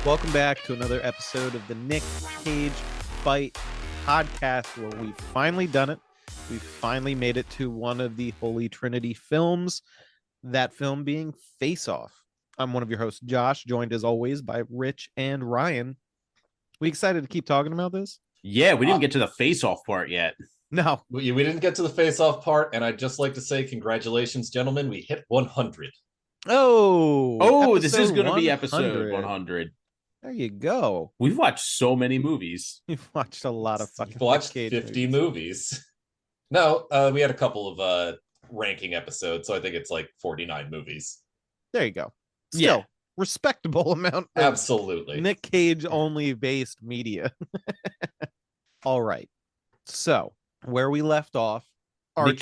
Welcome back to another episode of the Nick Cage Fight podcast, where we've finally done it. We've finally made it to one of the Holy Trinity films, that film being Face Off. I'm one of your hosts, Josh, joined as always by Rich and Ryan. We excited to keep talking about this? Yeah, we didn't get to the face-off part yet. No. We didn't get to the face-off part, and I'd just like to say congratulations, gentlemen. We hit 100. Oh, this is going to be episode 100. There you go. We've watched so many movies. You've watched a lot of fucking We've watched Nick Cage 50 movies. No, we had a couple of ranking episodes, so I think it's like 49 movies. There you go. Still, Yeah. respectable amount of Absolutely. Nick Cage only based media. All right. So, where we left off, Archer.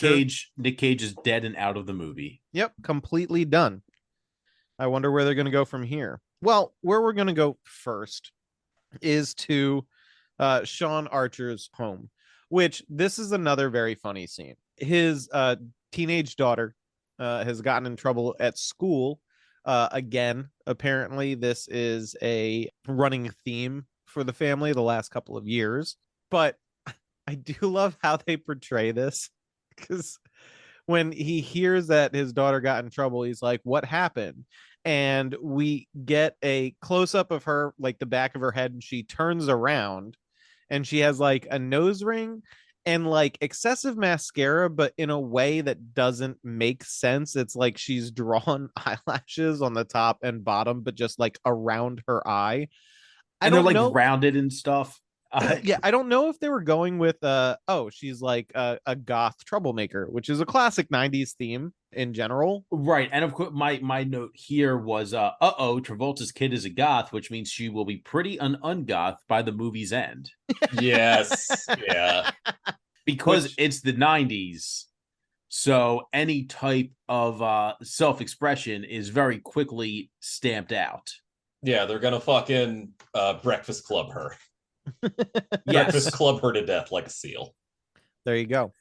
Nick Cage is dead and out of the movie. Yep, completely done. I wonder where they're going to go from here. Well, where we're going to go first is to Sean Archer's home, which this is another very funny scene. His teenage daughter has gotten in trouble at school. Again, apparently this is a running theme for the family the last couple of years. But I do love how they portray this, because when he hears that his daughter got in trouble, he's like, what happened? And we get a close-up of her, like the back of her head, and she turns around and she has like a nose ring and like excessive mascara, but in a way that doesn't make sense. It's like she's drawn eyelashes on the top and bottom, but just like around her eye. And they're like rounded and stuff. Yeah, I don't know if they were going with she's like a goth troublemaker, which is a classic 90s theme in general. Right. And of course, my note here was Travolta's kid is a goth, which means she will be pretty ungoth by the movie's end. Yes. Yeah. Because it's the 90s. So any type of self-expression is very quickly stamped out. Yeah, they're gonna fucking Breakfast Club her. Yes. Breakfast Club her to death like a seal. There you go.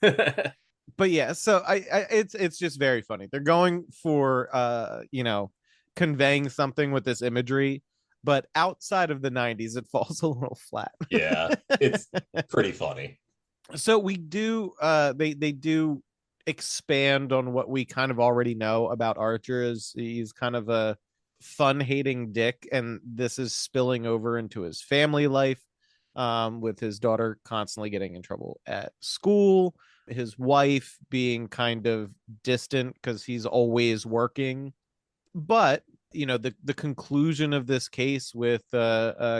But yeah, so it's just very funny. They're going for conveying something with this imagery, but outside of the 90s, it falls a little flat. Yeah, it's pretty funny. So we do they do expand on what we kind of already know about Archer. Is he's kind of a fun-hating dick, and this is spilling over into his family life, with his daughter constantly getting in trouble at school, his wife being kind of distant because he's always working. But the conclusion of this case with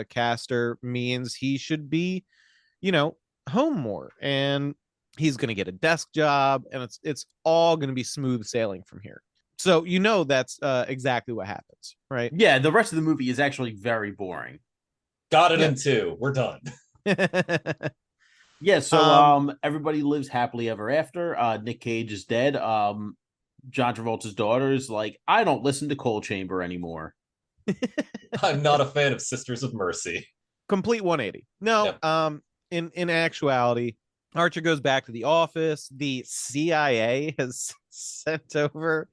Castor means he should be home more, and he's going to get a desk job, and it's all going to be smooth sailing from here. So that's exactly what happens, right? Yeah, the rest of the movie is actually very boring. Got it in 2. We're done. Yeah, so everybody lives happily ever after. Nick Cage is dead. John Travolta's daughter is like, I don't listen to Coal Chamber anymore. I'm not a fan of Sisters of Mercy. Complete 180. No, yep. In actuality, Archer goes back to the office. The CIA has sent over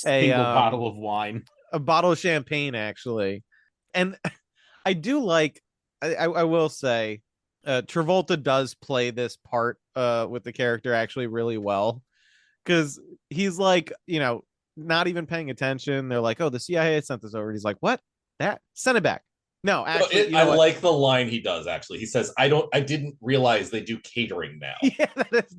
a bottle of wine, a bottle of champagne, actually. And I do like, I will say, Travolta does play this part with the character actually really well, because he's like, not even paying attention. They're like, oh, the CIA sent this over. He's like, what? That? Send it back. No, actually, I like the line he does. Actually, he says, I didn't realize they do catering now. Yeah,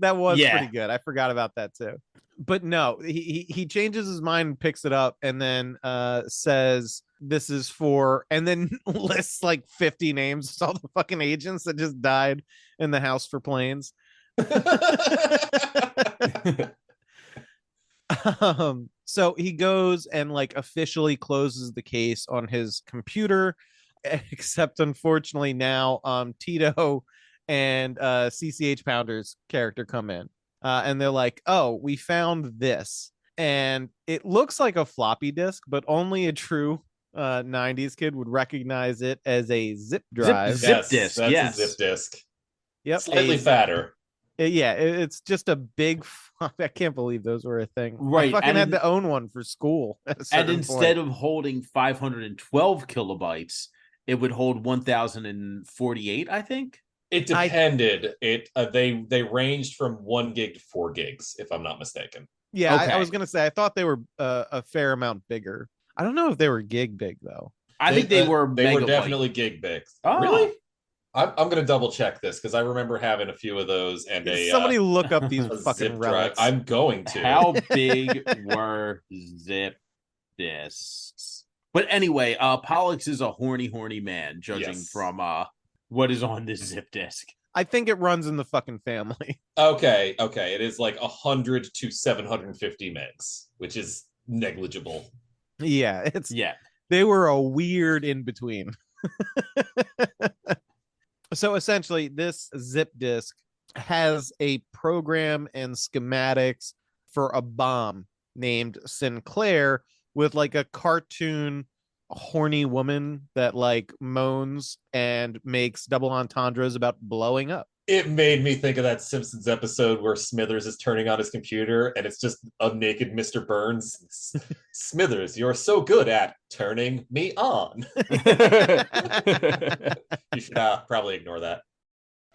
that was pretty good. I forgot about that too. But no, he changes his mind and picks it up, and then says this is for, and then lists like 50 names of all the fucking agents that just died in the house for planes. So he goes and like officially closes the case on his computer, except unfortunately now Tito and CCH Pounder's character come in, and they're like, oh, we found this, and it looks like a floppy disk, but only a true 90s kid would recognize it as a zip drive. Zip disk. That's yes. a zip disk. Yep. Slightly fatter. It's just a big. I can't believe those were a thing. Right. I fucking had to own one for school. And instead of holding 512 kilobytes, it would hold 1,048, I think. It depended. They ranged from 1 gig to 4 gigs, if I'm not mistaken. Yeah, Okay. I was gonna say I thought they were a fair amount bigger. I don't know if they were gig big though. I think they were megabyte. Definitely gig big. Oh. Really? I'm gonna double check this because I remember having a few of those and Somebody look up these a fucking zip relics. drive. I'm going to. How big were zip disks? But anyway, Pollux is a horny man, judging from what is on this zip disk. I think it runs in the fucking family. Okay. It is like 100 to 750 megs, which is negligible. Yeah, they were a weird in between. So essentially, this zip disk has a program and schematics for a bomb named Sinclair with like a cartoon horny woman that like moans and makes double entendres about blowing up. It made me think of that Simpsons episode where Smithers is turning on his computer and it's just a naked Mr. Burns. Smithers, you're so good at turning me on. You should probably ignore that.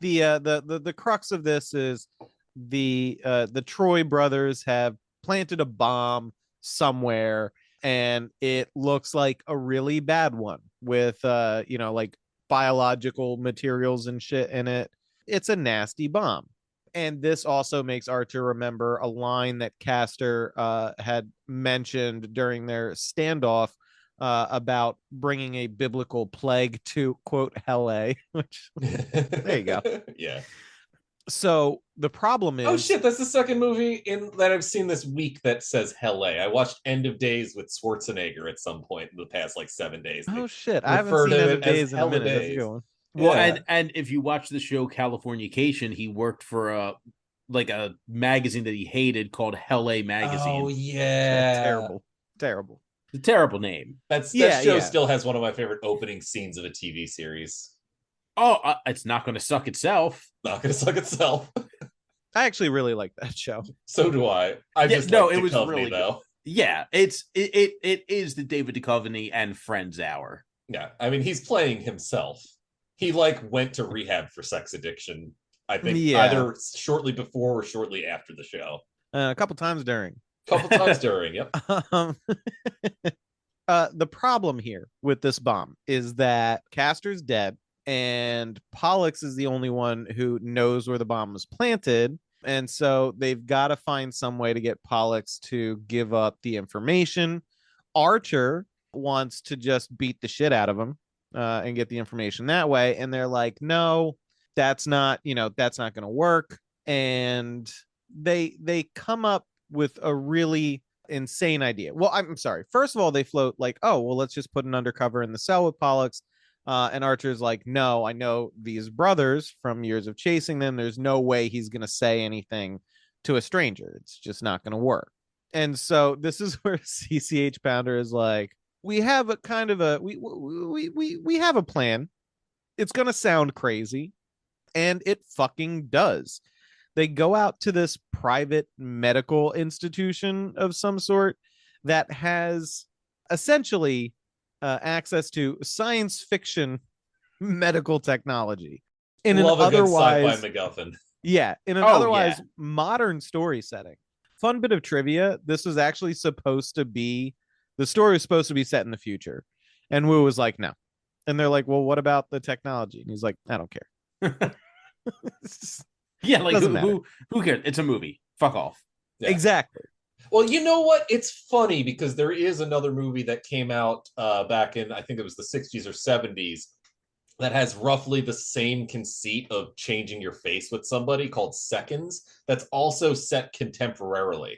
The crux of this is the Troy brothers have planted a bomb somewhere, and it looks like a really bad one with like biological materials and shit in it. It's a nasty bomb. And this also makes Archer remember a line that Castor had mentioned during their standoff about bringing a biblical plague to, quote, Hell, which there you go. Yeah. So the problem is... Oh, shit, that's the second movie that I've seen this week that says Hell. I watched End of Days with Schwarzenegger at some point in the past, 7 days. Oh, shit, I haven't seen End of Days in a minute. That's a good one. Well, and if you watch the show Californication, he worked for a magazine that he hated called Hell Magazine. Oh, yeah. Terrible. It's a terrible name. That show still has one of my favorite opening scenes of a TV series. Oh, it's not going to suck itself. Not going to suck itself. I actually really like that show. So do I. It was really though. Good. Yeah, it is the David Duchovny and Friends hour. Yeah, I mean he's playing himself. He went to rehab for sex addiction. I think either shortly before or shortly after the show. A couple times during. Yep. The problem here with this bomb is that Castor's dead and Pollux is the only one who knows where the bomb was planted. And so they've got to find some way to get Pollux to give up the information. Archer wants to just beat the shit out of him and get the information that way. And they're like, no, that's not going to work. And they come up with a really insane idea. Well, I'm sorry. First of all, they float like, oh, well, let's just put an undercover in the cell with Pollux. And Archer's like, no, I know these brothers from years of chasing them. There's no way he's going to say anything to a stranger. It's just not going to work. And so this is where CCH Pounder is like, we have a kind of a, we have a plan. It's going to sound crazy. And it fucking does. They go out to this private medical institution of some sort that has essentially access to science fiction medical technology in an otherwise sci-fi MacGuffin. Yeah, in an otherwise modern story setting. Fun bit of trivia: this was actually supposed to be the story was supposed to be set in the future, and Wu was like, "No," and they're like, "Well, what about the technology?" And he's like, "I don't care." Yeah, like who cares? It's a movie. Fuck off. Yeah. Exactly. Well, you know what? It's funny because there is another movie that came out back in, I think it was the 60s or 70s, that has roughly the same conceit of changing your face with somebody called Seconds. That's also set contemporarily.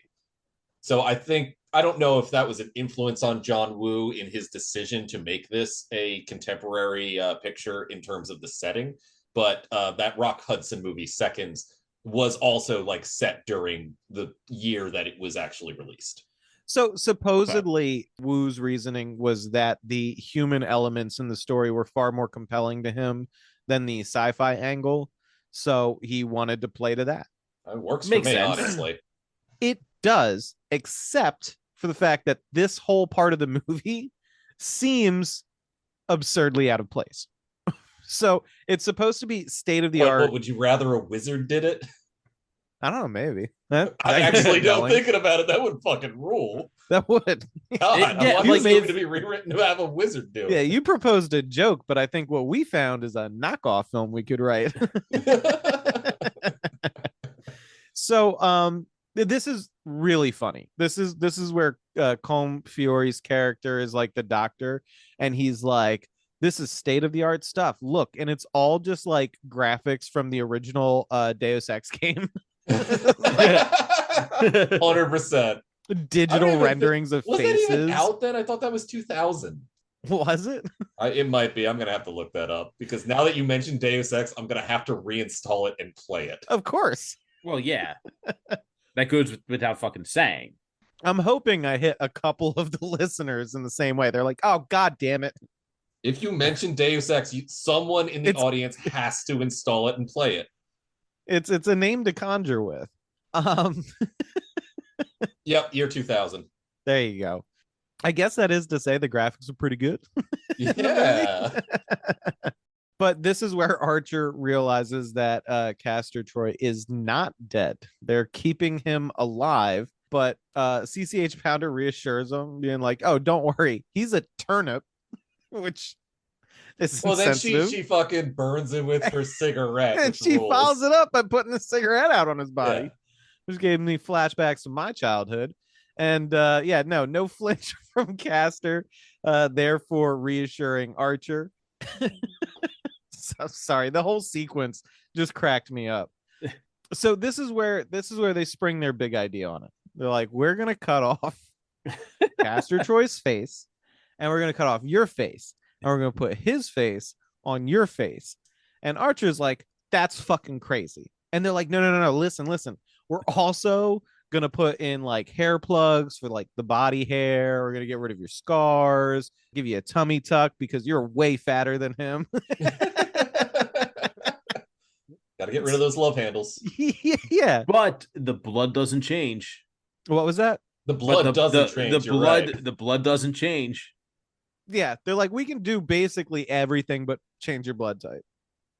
So I don't know if that was an influence on John Woo in his decision to make this a contemporary picture in terms of the setting. But that Rock Hudson movie, Seconds, was also set during the year that it was actually released. So supposedly Woo's reasoning was that the human elements in the story were far more compelling to him than the sci-fi angle. So he wanted to play to that. It works for me, honestly. It does, except for the fact that this whole part of the movie seems absurdly out of place. So it's supposed to be state of the art. What would you rather a wizard did it? I don't know, maybe. That I actually don't. compelling. Thinking about it, that would fucking rule. That would. God, Yeah, I want you this made- movie to be rewritten to have a wizard do Yeah, it. you proposed a joke, but I think what we found is a knockoff film we could write. So this is really funny. This is where Colm Fiore's character is like the doctor, and he's like, this is state of the art stuff. Look, and it's all just like graphics from the original Deus Ex game. 100%. Digital renderings of Was faces. that even out then? I thought that was 2000. Was it? It might be. I'm gonna have to look that up because now that you mentioned Deus Ex, I'm gonna have to reinstall it and play it. Of course. Well, yeah. That goes without fucking saying. I'm hoping I hit a couple of the listeners in the same way. They're like, "Oh, god damn it." If you mention Deus Ex, someone in the audience has to install it and play it. It's a name to conjure with. Yep, year 2000. There you go. I guess that is to say the graphics are pretty good. Yeah. But this is where Archer realizes that Castor Troy is not dead. They're keeping him alive, but CCH Pounder reassures him, being like, "Oh, don't worry, he's a turnip," which is Well, then insensitive. she fucking burns him with her cigarette. And which she rules. follows it up by putting a cigarette out on his body, Yeah. which gave me flashbacks to my childhood. And yeah, no flinch from Castor, therefore reassuring Archer. So sorry, the whole sequence just cracked me up. So this is where they spring their big idea on it. They're like, we're gonna cut off Castor Troy's face, and we're gonna cut off your face, and we're gonna put his face on your face. And Archer's like, that's fucking crazy. And they're like, no, listen. We're also gonna put in like hair plugs for like the body hair. We're gonna get rid of your scars, give you a tummy tuck because you're way fatter than him. Gotta get rid of those love handles. Yeah. But the blood doesn't change. What was that? The blood doesn't change. The blood, the blood doesn't change. Yeah, they're like, we can do basically everything but change your blood type.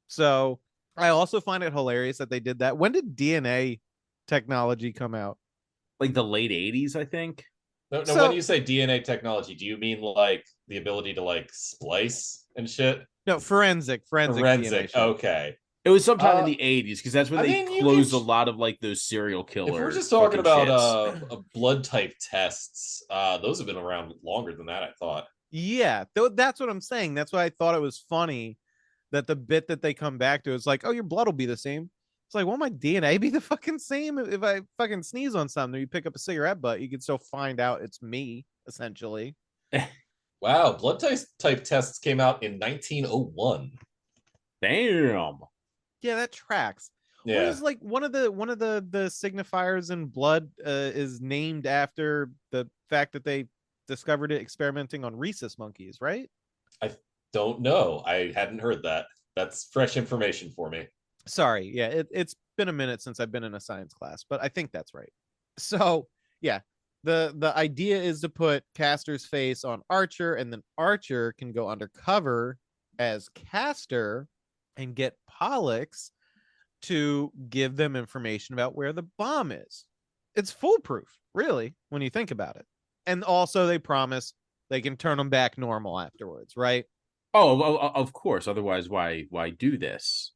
So I also find it hilarious that they did that. When did DNA technology come out? Like the late 80s, I think. No, So- when you say DNA technology, do you mean like the ability to like splice and shit? No, forensic DNA Forensic. shit. Okay. It was sometime in Uh, the 80s because that's when I they mean, you closed a can- lot of like those serial killers. If we're just talking about blood type tests, those have been around longer than that, I thought. Yeah, that's what I'm saying. That's why I thought it was funny that the bit that they come back to is like, oh, your blood will be the same. It's like, won't my DNA be the fucking same if I fucking sneeze on something or you pick up a cigarette butt? You can still find out it's me, essentially. Wow, blood type tests came out in 1901. Damn. Yeah, that tracks. What Yeah. is like one of the signifiers in blood is named after the fact that they discovered it experimenting on rhesus monkeys, right? Don't know. I hadn't heard that. That's fresh information for me. Sorry, yeah, it's been a minute since I've been in a science class, but I think that's right. So yeah, the idea is to put Castor's face on Archer, and then Archer can go undercover as Castor and get Pollux to give them information about where the bomb is. It's foolproof, really, when you think about it. And also they promise they can turn them back normal afterwards, right? Oh, of course. Otherwise, why do this?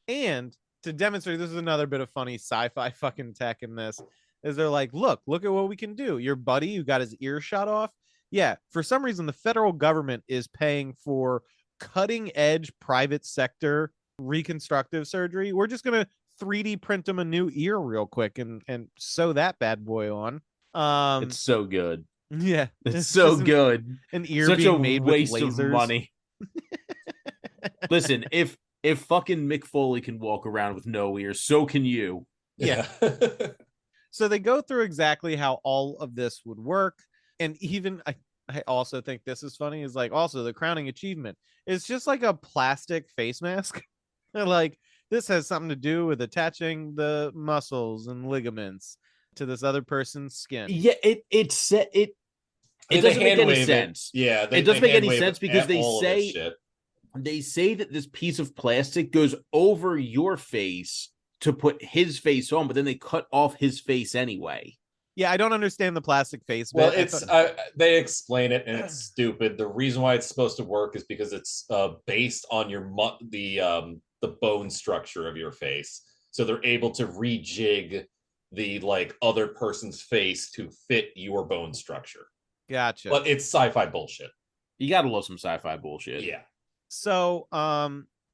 And to demonstrate, this is another bit of funny sci-fi fucking tech in this, is they're like, look at what we can do. Your buddy who got his ear shot off. Yeah, for some reason, the federal government is paying for cutting edge private sector reconstructive surgery. We're just gonna 3D print him a new ear real quick and sew that bad boy on. It's so good. Yeah, It's so just good. An ear Such being a made waste with of lasers. money. Listen, if fucking Mick Foley can walk around with no ears, so can you. Yeah. So they go through exactly how all of this would work. And even I also think this is funny, is like also the crowning achievement is just like a plastic face mask. Like this has something to do with attaching the muscles and ligaments to this other person's skin. Yeah, it It doesn't make any sense. Yeah, it doesn't make any sense because they say that this piece of plastic goes over your face to put his face on, but then they cut off his face anyway. Yeah, I don't understand the plastic face. Well, they explain it and it's stupid. The reason why it's supposed to work is because it's based on the bone structure of your face, so they're able to rejig the like other person's face to fit your bone structure. Gotcha. But it's sci-fi bullshit. You gotta love some sci-fi bullshit. Yeah. So,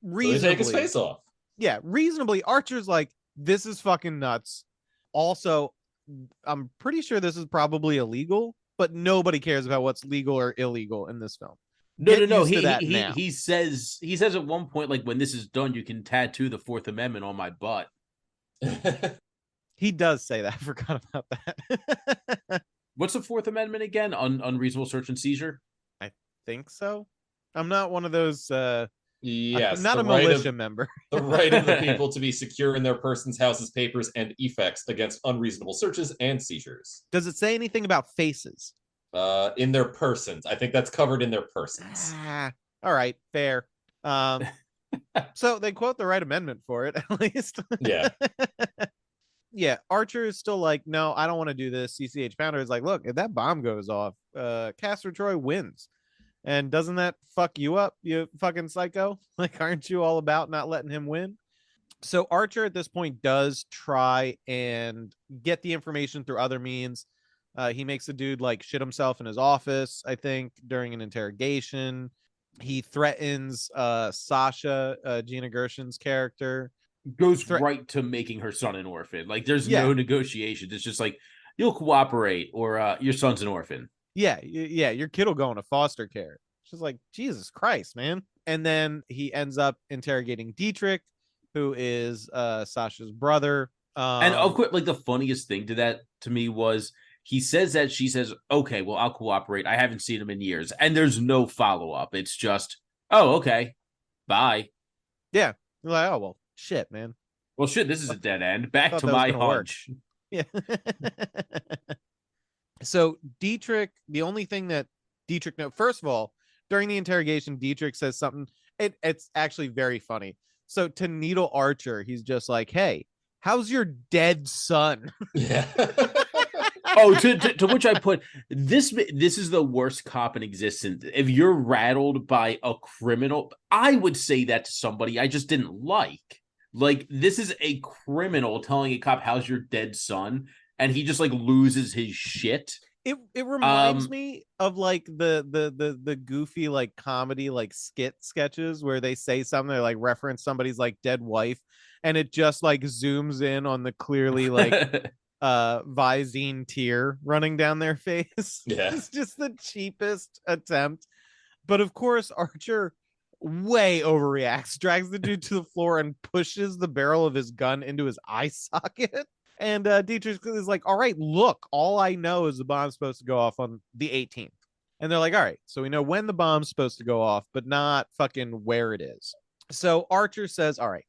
reasonably, so they take his face off. Yeah, reasonably, Archer's like, this is fucking nuts. Also, I'm pretty sure this is probably illegal, but nobody cares about what's legal or illegal in this film. No. He says at one point, like, when this is done, you can tattoo the Fourth Amendment on my butt. He does say that. I forgot about that. What's the Fourth Amendment again? Unreasonable search and seizure? I think so. I'm not one of those. Yes, I'm not a militia member. The right of the people to be secure in their persons, houses, papers, and effects against unreasonable searches and seizures. Does it say anything about faces? In their persons. I think that's covered in their persons. All right, fair. So they quote the right amendment for it, at least. Yeah. Yeah, Archer is still like, no, I don't want to do this. CCH Pounder is like, look, if that bomb goes off, Castor Troy wins. And doesn't that fuck you up, you fucking psycho? Like, aren't you all about not letting him win? So Archer at this point does try and get the information through other means. He makes the dude like shit himself in his office, I think, during an interrogation. He threatens Sasha, Gina Gershon's character. Goes right to making her son an orphan. Like, there's no negotiations. It's just like, you'll cooperate or your son's an orphan. Yeah, your kid will go into foster care. She's like, Jesus Christ, man. And then he ends up interrogating Dietrich, who is Sasha's brother. And of course, like, the funniest thing to that to me was he says that, she says, okay, well, I'll cooperate. I haven't seen him in years. And there's no follow-up. It's just, oh, okay, bye. Yeah. You're like, oh, well, shit, man. Well, shit, this is a dead end. Back to my hunch. Yeah. So Dietrich, the only thing that Dietrich knows, first of all, during the interrogation, Dietrich says something. It's actually very funny. So to Needle Archer, he's just like, hey, how's your dead son? Yeah. Oh, to which I put, this is the worst cop in existence. If you're rattled by a criminal, I would say that to somebody I just didn't like. Like, this is a criminal telling a cop, how's your dead son? And he just like loses his shit. It reminds me of like the goofy like comedy like skit sketches where they say something, they like reference somebody's like dead wife, and it just like zooms in on the clearly like Visine tear running down their face. Yeah. It's just the cheapest attempt. But of course, Archer way overreacts, drags the dude to the floor and pushes the barrel of his gun into his eye socket. And Dietrich is like, all right, look, all I know is the bomb's supposed to go off on the 18th. And they're like, all right, so we know when the bomb's supposed to go off, but not fucking where it is. So Archer says, all right,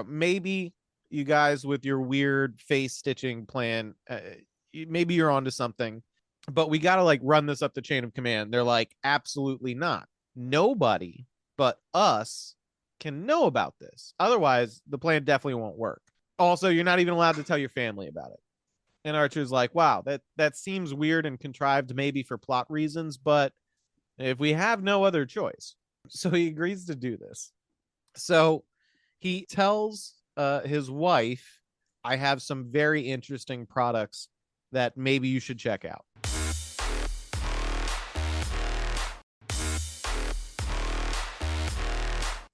maybe you guys with your weird face stitching plan, maybe you're onto something, but we got to like run this up the chain of command. They're like, absolutely not. Nobody but us can know about this. Otherwise, the plan definitely won't work. Also, you're not even allowed to tell your family about it. And Archer's like, wow, that seems weird and contrived maybe for plot reasons, but if we have no other choice. So he agrees to do this. So he tells his wife, I have some very interesting products that maybe you should check out.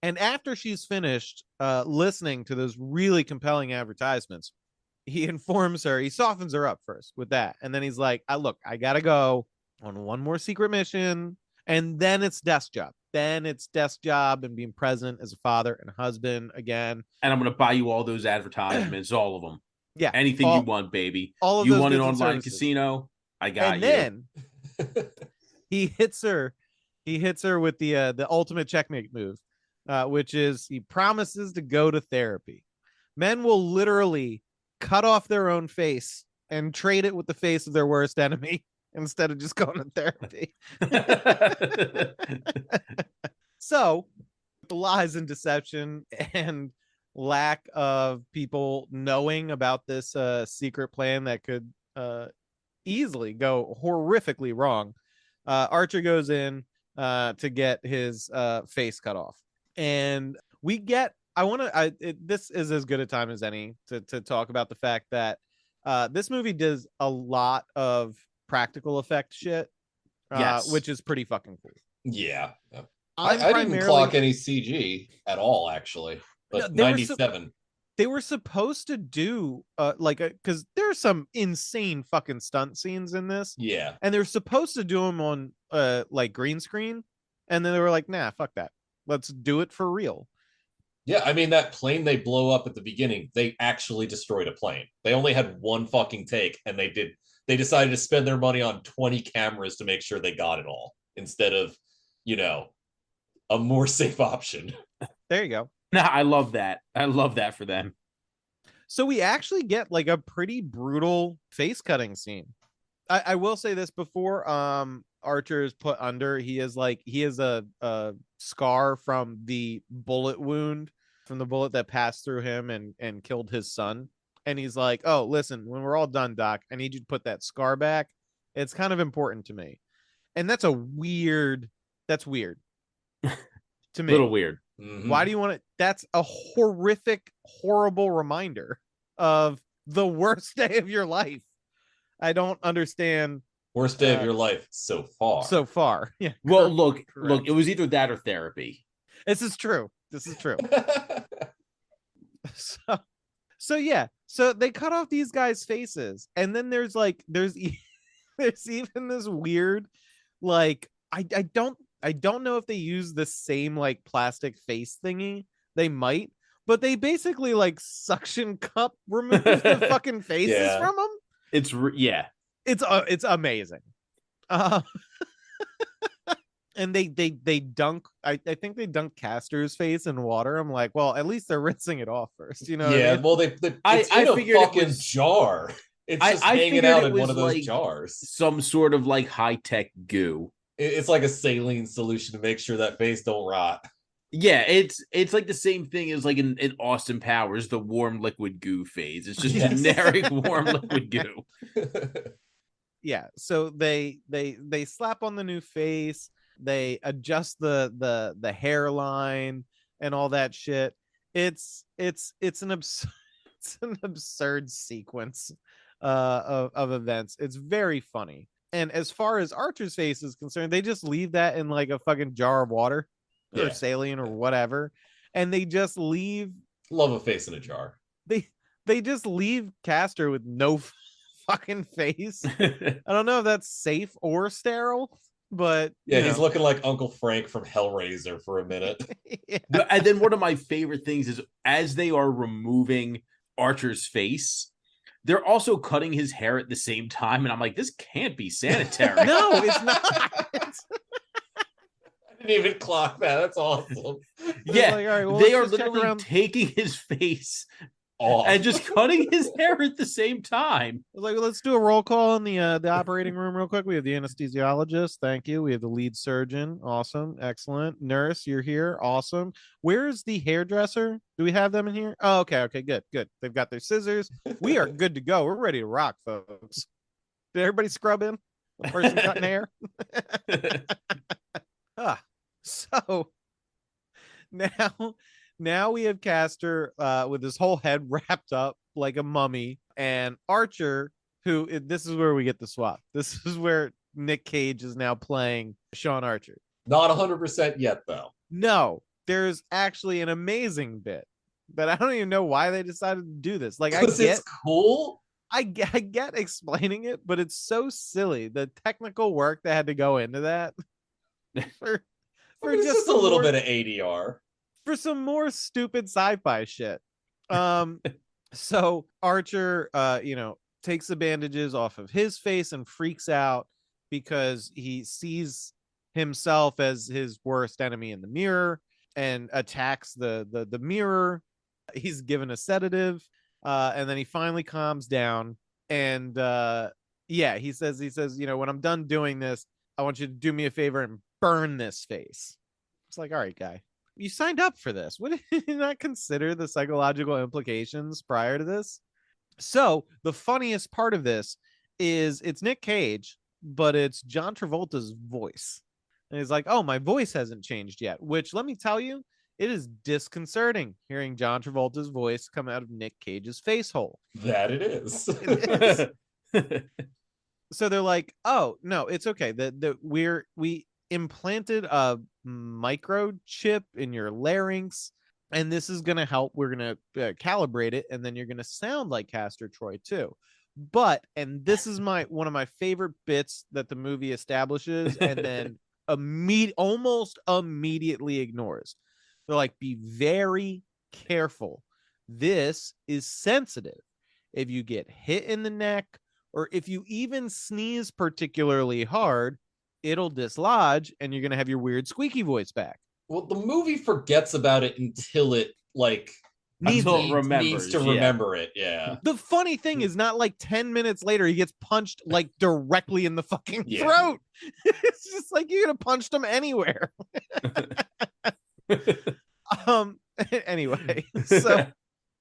And after she's finished listening to those really compelling advertisements, he informs her, he softens her up first with that. And then he's like, look, I got to go on one more secret mission. And then it's desk job. Then it's desk job and being present as a father and husband again. And I'm going to buy you all those advertisements, all of them. Yeah. Anything you want, baby. All of you those want an goods and online services. casino? I got and you. And then he hits her with the ultimate checkmate move. Which is he promises to go to therapy. Men will literally cut off their own face and trade it with the face of their worst enemy instead of just going to therapy. So the lies and deception and lack of people knowing about this secret plan that could easily go horrifically wrong, Archer goes in to get his face cut off, and we get this is as good a time as any to talk about the fact that this movie does a lot of practical effect shit, Yes. which is pretty fucking cool. Yeah. I'm I didn't primarily- clock any CG at all, actually. But No, 97. They were supposed to do because there's some insane fucking stunt scenes in this, Yeah. and they're supposed to do them on like green screen, and then they were like, nah, fuck that, let's do it for real. Yeah, I mean, that plane they blow up at the beginning, they actually destroyed a plane. They only had one fucking take, and they decided to spend their money on 20 cameras to make sure they got it all instead of, a more safe option. There you go. No, I love that. I love that for them. So we actually get like a pretty brutal face cutting scene. I will say this before Archer is put under, he has a scar from the bullet wound, from the bullet that passed through him and killed his son. And he's like, oh, listen, when we're all done, Doc, I need you to put that scar back. It's kind of important to me. And that's weird to me. A little weird. Mhm. Why do you want it? That's a horrific, horrible reminder of the worst day of your life. I don't understand. Worst day of your life so far. So far. Yeah. Well, correct. look, it was either that or therapy. This is true. So yeah. So they cut off these guys' faces, and then there's even this weird, like, I don't know if they use the same like plastic face thingy. They might, but they basically like suction cup remove the fucking faces Yeah. from them. It's It's amazing. And they dunk. I think they dunked Castor's face in water. I'm like, well, at least they're rinsing it off first. You know? Yeah, What I mean? well, it's I in a figured it fucking was- jar. It's just I hanging figured out it in one was of those like- jars. some sort of like high-tech goo. It's like a saline solution to make sure that face don't rot. Yeah, it's like the same thing as like in Austin Powers, the warm liquid goo phase. It's just Yes. generic warm liquid goo. Yeah. So they slap on the new face. They adjust the hairline and all that shit. It's an absurd it's an absurd sequence of events. It's very funny. And as far as Archer's face is concerned, they just leave that in like a fucking jar of water or Yeah. saline or whatever, and they just leave Love a face in a jar. they just leave Castor with no fucking face. I don't know if that's safe or sterile, but Yeah, you he's know. looking like Uncle Frank from Hellraiser for a minute. Yeah. And then one of my favorite things is as they are removing Archer's face, they're also cutting his hair at the same time, and I'm like, this can't be sanitary. No, it's not. I didn't even clock that. That's awesome. Yeah, Like, all right, well, they let's are just check literally around. taking his face Off. and just cutting his hair at the same time. Like, let's do a roll call in the operating room real quick. We have the anesthesiologist. Thank you. We have the lead surgeon. Awesome. Excellent. Nurse, you're here. Awesome. Where's the hairdresser? Do we have them in here? Oh, okay. Okay, good. Good. They've got their scissors. We are good to go. We're ready to rock, folks. Did everybody scrub in? The person cutting hair? So now we have Castor with his whole head wrapped up like a mummy, and Archer, this is where we get the swap. This is where Nick Cage is now playing Sean Archer. Not 100% yet, though. No, there's actually an amazing bit that I don't even know why they decided to do this. Like, I Because get it's cool. I get explaining it, but it's so silly. The technical work that had to go into that for It's just a some little more- bit of ADR. for some more stupid sci-fi shit. So Archer takes the bandages off of his face and freaks out because he sees himself as his worst enemy in the mirror and attacks the mirror. He's given a sedative, and then he finally calms down, and Yeah, he says, when I'm done doing this, I want you to do me a favor and burn this face. It's like, all right, guy, you signed up for this. What did you not consider the psychological implications prior to this? So the funniest part of this is it's Nick Cage, but it's John Travolta's voice. And he's like, oh, my voice hasn't changed yet, which let me tell you, it is disconcerting hearing John Travolta's voice come out of Nick Cage's face hole. That it is. It is. So they're like, oh, no, it's okay. We implanted a microchip in your larynx, and this is going to help. We're going to calibrate it, and then you're going to sound like Castor Troy too. But, and this is one of my favorite bits that the movie establishes and then almost immediately ignores. They're like, be very careful. This is sensitive. If you get hit in the neck, or if you even sneeze particularly hard, it'll dislodge and you're going to have your weird squeaky voice back. Well, the movie forgets about it until it needs to remember it. Yeah. The funny thing is, not like 10 minutes later, he gets punched like directly in the fucking throat. It's just like you could have punched him anywhere. Anyway,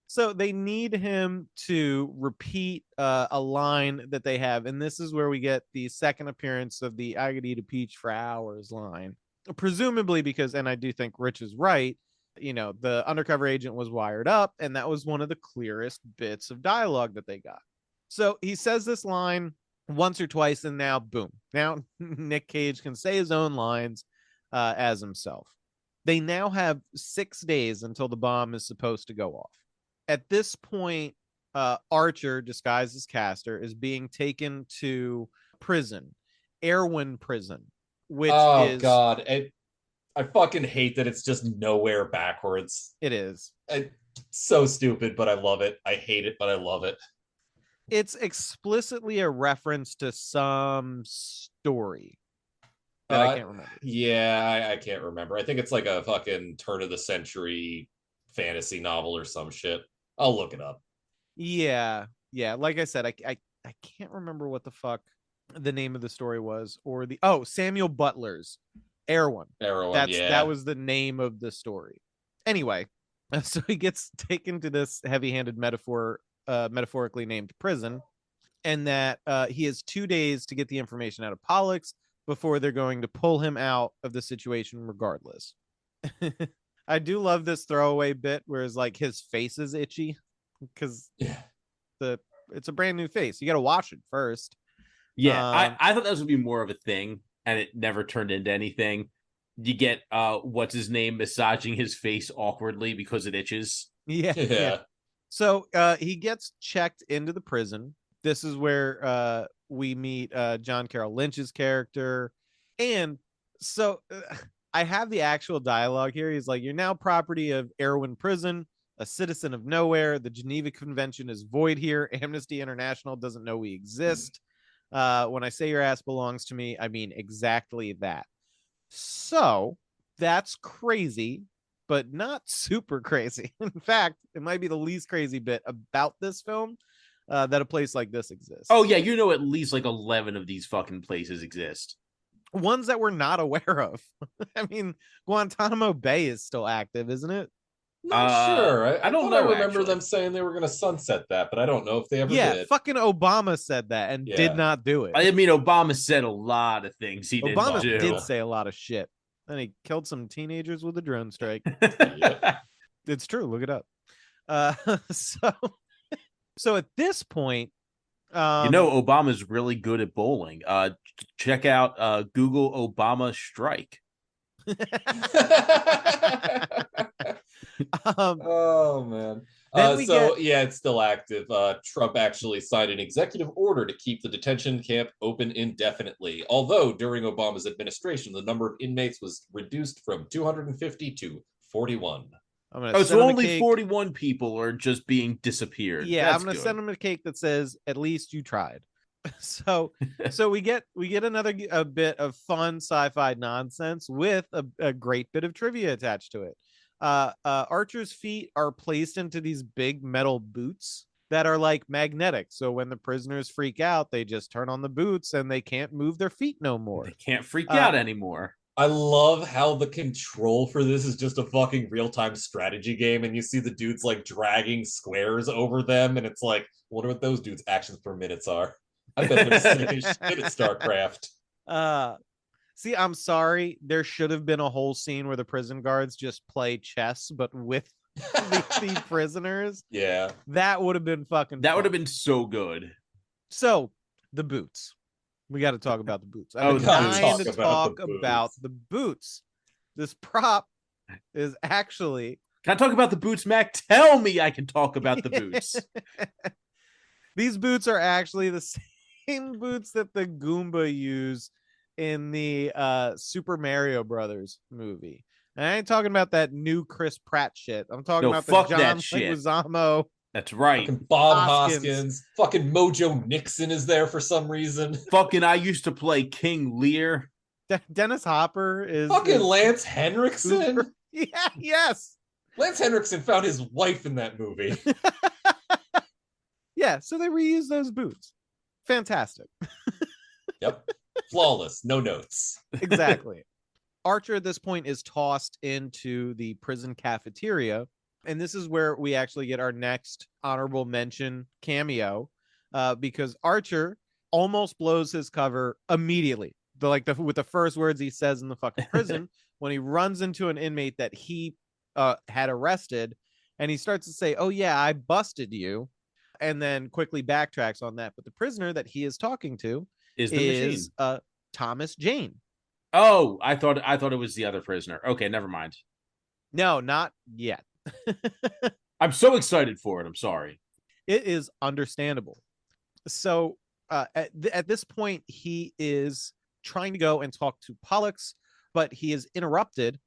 so they need him to repeat a line that they have, and this is where we get the second appearance of the "I could eat a peach for hours" line. Presumably because, and I do think Rich is right, the undercover agent was wired up, and that was one of the clearest bits of dialogue that they got. So he says this line once or twice, and now, boom. Now Nick Cage can say his own lines as himself. They now have 6 days until the bomb is supposed to go off. At this point, Archer, disguised as Castor, is being taken to prison, Erwin Prison, which is... God. I fucking hate that it's just nowhere backwards. It is. So stupid, but I love it. I hate it, but I love it. It's explicitly a reference to some story that I can't remember. Yeah, I can't remember. I think it's like a fucking turn of the century fantasy novel or some shit. I'll look it up. Yeah. Like I said, I can't remember what the fuck the name of the story was, or Samuel Butler's Erewhon. That was the name of the story. Anyway, so he gets taken to this heavy-handed metaphorically named prison, and that he has 2 days to get the information out of Pollux before they're going to pull him out of the situation regardless. I do love this throwaway bit where it's like his face is itchy because it's a brand new face. You got to wash it first. Yeah, I thought that was gonna be more of a thing, and it never turned into anything. You get what's his name massaging his face awkwardly because it itches. Yeah. So he gets checked into the prison. This is where we meet John Carroll Lynch's character. And so I have the actual dialogue here. He's like, you're now property of Erewhon Prison, a citizen of nowhere. The Geneva Convention is void here. Amnesty International doesn't know we exist. When I say your ass belongs to me, I mean exactly that. So that's crazy, but not super crazy. In fact, it might be the least crazy bit about this film that a place like this exists. Oh, yeah, at least like 11 of these fucking places exist. Ones that we're not aware of. I mean, Guantanamo Bay is still active, isn't it? Not sure. I don't know. I remember them saying they were going to sunset that, but I don't know if they ever did. Yeah, fucking Obama said that and did not do it. I mean, Obama said a lot of things he didn't do. Obama did say a lot of shit. And he killed some teenagers with a drone strike. It's true. Look it up. So at this point, Obama's really good at bowling. Check out Google Obama strike. Oh man. It's still active. Trump actually signed an executive order to keep the detention camp open indefinitely. Although during Obama's administration, the number of inmates was reduced from 250 to 41. So only 41 people are just being disappeared. Yeah, I'm gonna send him a cake that says, "At least you tried." So we get another bit of fun sci-fi nonsense with a great bit of trivia attached to it. Archer's feet are placed into these big metal boots, that are like magnetic. So when the prisoners freak out, they just turn on the boots and they can't move their feet no more. They can't freak Uh, out anymore. I love how the control for this is just a fucking real-time strategy game, and you see the dudes like dragging squares over them, and it's like, wonder what those dudes' actions per minutes are. I bet they're sick as shit at StarCraft. See, I'm sorry. There should have been a whole scene where the prison guards just play chess, but with the prisoners. Yeah. That would have been fucking That would have fun. been so good. So, the boots. We got to talk about the boots. Oh, I've been gotta dying to talk talk about the about boots. the boots. This prop is actually Can I talk about the boots, Mac? Tell me I can talk about the boots. these boots are actually the same boots that the Goomba use in the Super Mario Brothers movie. And I ain't talking about that new Chris Pratt shit. I'm talking No, about fuck the that John shit. Leguizamo. That's right. Fucking Bob Hoskins. Hoskins. Fucking Mojo Nixon is there for some reason. Fucking I used to play King Lear. Dennis Hopper is Fucking is Lance Henriksen. Cooper. Yeah, yes. Lance Henriksen found his wife in that movie. Yeah, so they reuse those boots. Fantastic. Yep. Flawless. No notes. Exactly. Archer at this point is tossed into the prison cafeteria, and this is where we actually get our next honorable mention cameo, because Archer almost blows his cover immediately. With the first words he says in the fucking prison when he runs into an inmate that he had arrested, and he starts to say, "Oh yeah, I busted you," and then quickly backtracks on that. But the prisoner that he is talking to Is the machine. is Thomas Jane. Oh, I thought it was the other prisoner. Okay, never mind. No, not yet. I'm so excited for it. I'm sorry. It is understandable. So at this point, he is trying to go and talk to Pollux, but he is intercepted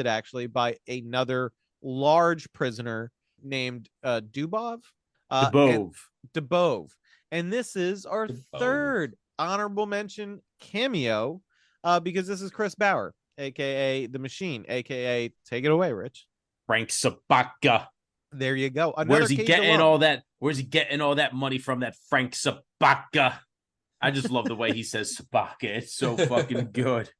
actually by another large prisoner named Dubov. Dubov. And this is our third honorable mention cameo, because this is Chris Bauer, aka the Machine, aka take it away, Rich. Frank Sabaka. There you go. Where's he getting all that? Where's he getting all that money from? That Frank Sabaka. I just love the way he says Sabaka. It's so fucking good.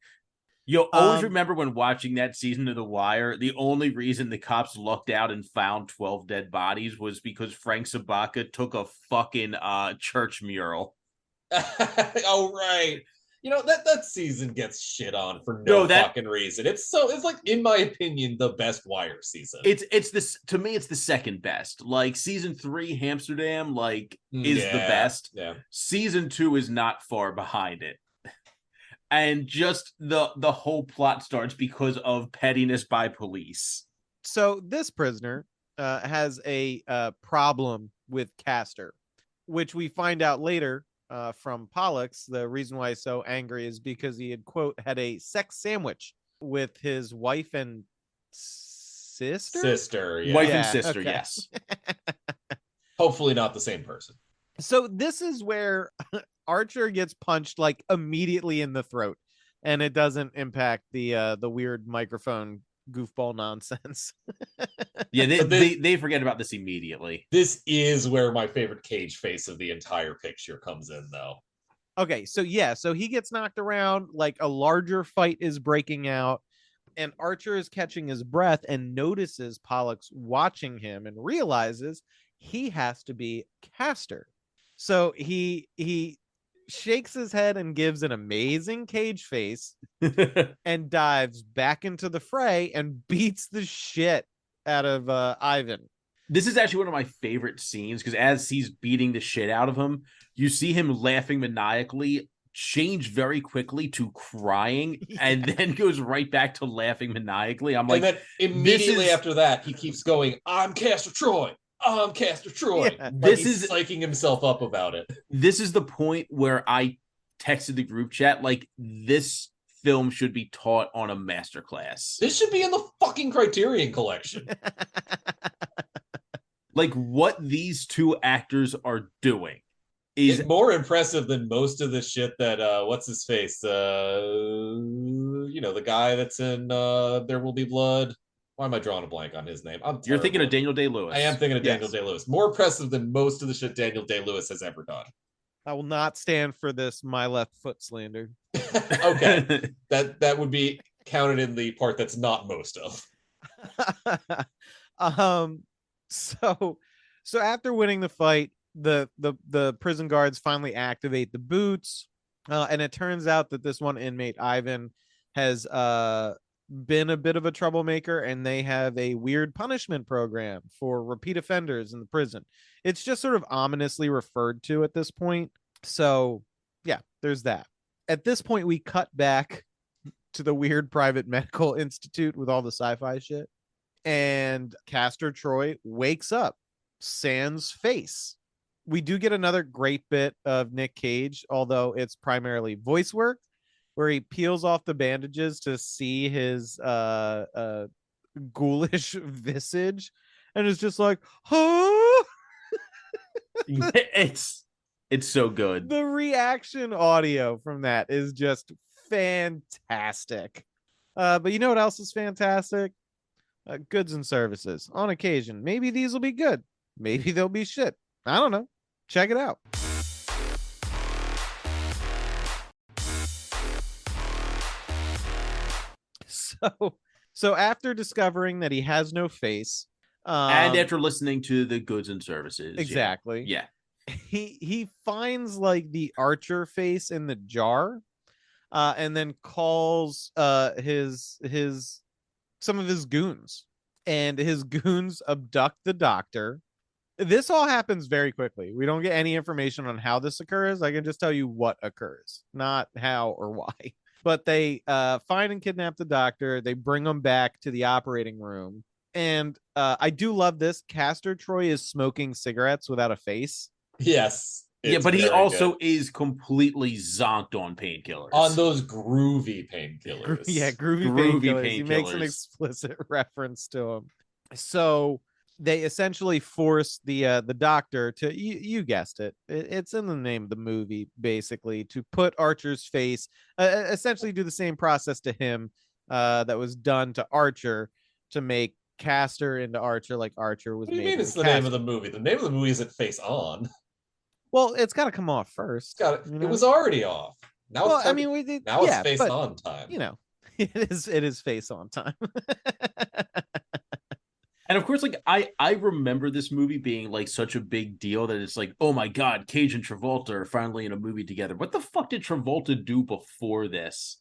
You'll always remember when watching that season of The Wire, the only reason the cops looked out and found 12 dead bodies was because Frank Sabaka took a fucking church mural. Oh, right. You know, that season gets shit on for no fucking reason. It's like, in my opinion, the best Wire season. It's this, to me, it's the second best. Like season 3, Amsterdam, is the best. Yeah. Season 2 is not far behind it. And just the whole plot starts because of pettiness by police. So this prisoner has a problem with Castor, which we find out later from Pollux. The reason why he's so angry is because he had, quote, had a sex sandwich with his wife and sister. Yeah. Wife and sister, okay. Yes. Hopefully not the same person. So this is where Archer gets punched like immediately in the throat, and it doesn't impact the weird microphone goofball nonsense. Yeah, they forget about this immediately. This is where my favorite Cage face of the entire picture comes in, though. Okay, so he gets knocked around, like a larger fight is breaking out, and Archer is catching his breath and notices Pollux watching him and realizes he has to be Castor. So he shakes his head and gives an amazing Cage face and dives back into the fray and beats the shit out of Ivan. This is actually one of my favorite scenes because as he's beating the shit out of him, you see him laughing maniacally, change very quickly to crying, and then goes right back to laughing maniacally. I'm like, and then immediately after that, he keeps going, "I'm Castor Troy. I'm Castor Troy." Yeah. He's psyching himself up about it. This is the point where I texted the group chat, like, this film should be taught on a masterclass. This should be in the fucking Criterion Collection. Like, what these two actors are doing is it's more impressive than most of the shit that what's his face? The guy that's in There Will Be Blood. Why am I drawing a blank on his name? You're thinking of terrible. Daniel Day-Lewis. I am thinking of Daniel Yes. Day-Lewis. More impressive than most of the shit Daniel Day-Lewis has ever done. I will not stand for this my left foot slander. Okay, that would be counted in the part that's not most of. um so after winning the fight, the prison guards finally activate the boots, and it turns out that this one inmate, Ivan, has been a bit of a troublemaker, and they have a weird punishment program for repeat offenders in the prison. It's just sort of ominously referred to at this point. So yeah, there's that. At this point, we cut back to the weird private medical institute with all the sci-fi shit, and Castor Troy wakes up sans face. We do get another great bit of Nick Cage, although it's primarily voice work, where he peels off the bandages to see his ghoulish visage, and is just like, huh? it's so good. The reaction audio from that is just fantastic. But you know what else is fantastic? Goods and services. On occasion, maybe these will be good. Maybe they'll be shit. I don't know. Check it out. So after discovering that he has no face, And after listening to the goods and services. exactly, Yeah. he finds like the Archer face in the jar, and then calls his some of his goons, and his goons abduct the doctor. This all happens very quickly. We don't get any information on how this occurs. I can just tell you what occurs, not how or why. But they find and kidnap the doctor. They bring him back to the operating room. And I do love this. Castor Troy is smoking cigarettes without a face. Yes. Yeah, it's but he very also good. is completely zonked on painkillers. On those groovy painkillers. Yeah, groovy painkillers. He makes an explicit reference to them. So they essentially force the doctor to, you guessed it, it's in the name of the movie, basically, to put Archer's face, essentially do the same process to him that was done to Archer, to make Castor into Archer, like Archer was What do you made mean into it's the name of Castor. the movie? The name of the movie isn't Face On. Well, it's got to come off first. Got it. you It know? was already off. Now Well, it's I mean, we did. now Yeah, it's Face but, On time. you know, it is face on time. And of course, like I remember this movie being like such a big deal that it's like, oh my god, Cage and Travolta are finally in a movie together. What the fuck did Travolta do before this?